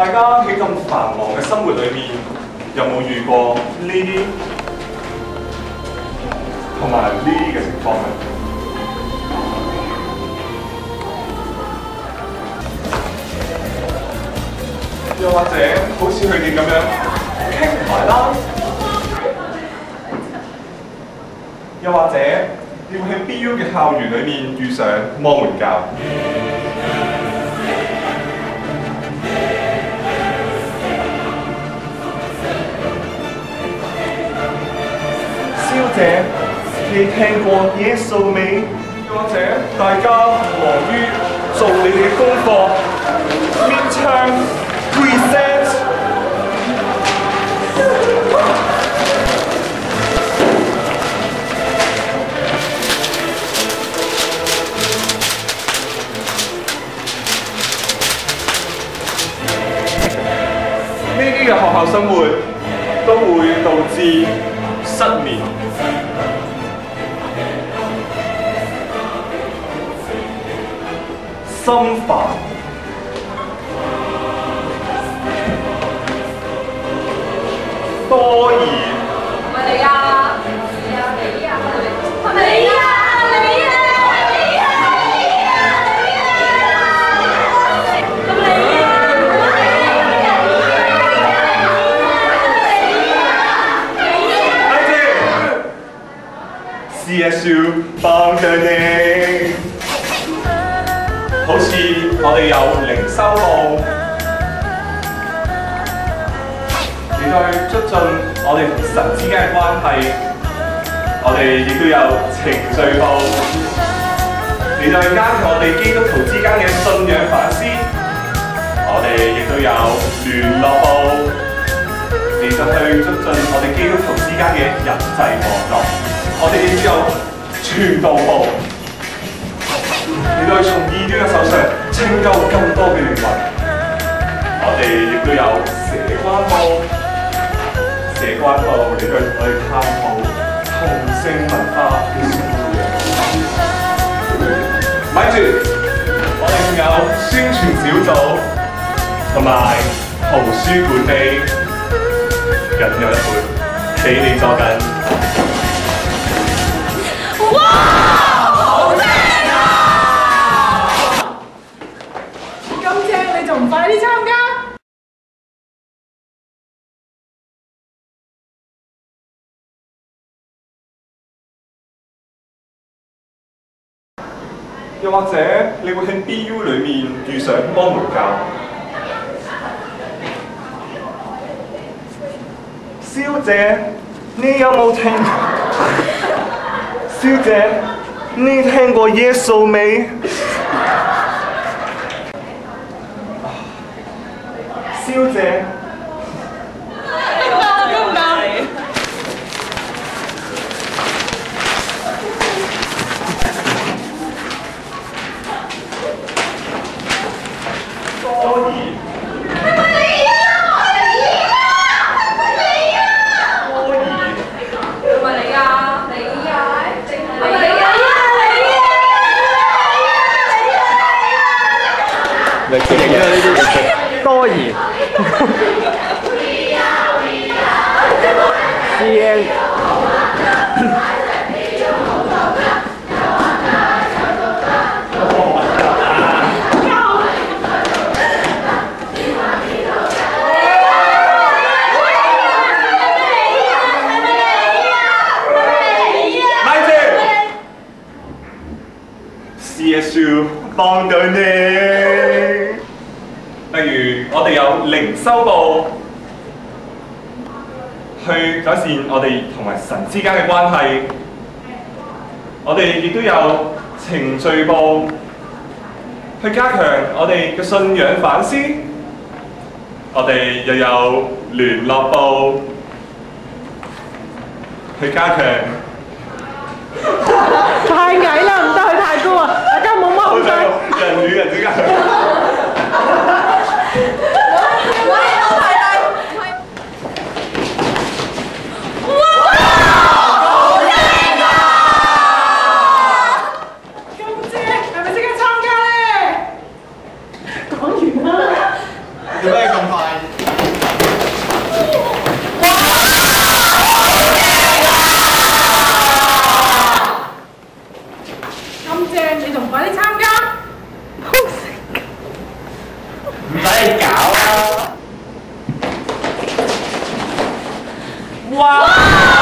大家喺咁繁忙嘅生活裏面，有冇遇過呢啲同埋呢啲嘅情況咧？又或者好似佢哋咁樣傾唔埋啦？又或者你會喺 BU 嘅校園裏面遇上摩門教？小姐，你聽過耶穌未？又或者大家忙於做你哋嘅功課 ，midterm present。呢啲嘅學校生活都會導致失眠、心煩、多疑。係咪你啊？你啊？你啊？係咪你啊？CSU 幫緊你，好似我哋有靈修部，期待促進我哋同神之間嘅關係。我哋亦都有程序部，期待加強我哋基督徒之間嘅信仰反思。我哋亦都有聯絡部，期待去促進我哋基督徒之間嘅人際網絡。我哋亦都有傳道部，嚟到從異端嘅手上拯救更多嘅靈魂。我哋亦都有社關部，嚟到去探討同性文化嘅素養。咪住，我哋仲有宣傳小組同埋圖書管理，僅有一本俾你坐緊。哇！好正啊！咁正，你仲唔快啲參加？又或者你會喺 BU 裏面遇上摩門教？小姐，你有冇聽？小姐，你聽過耶穌未？小姐，多疑。多疑。CN。CSU 幫到你。例如，我哋有靈修部，去改善我哋同埋神之間嘅關係。我哋亦都有程序部，去加強我哋嘅信仰反思。我哋又有聯絡部，去加強。太矮啦，唔得，佢太高啊！大家冇乜控制。人與人之間。做咩咁快？咁正，你仲快啲參加？唔使你搞啦！哇！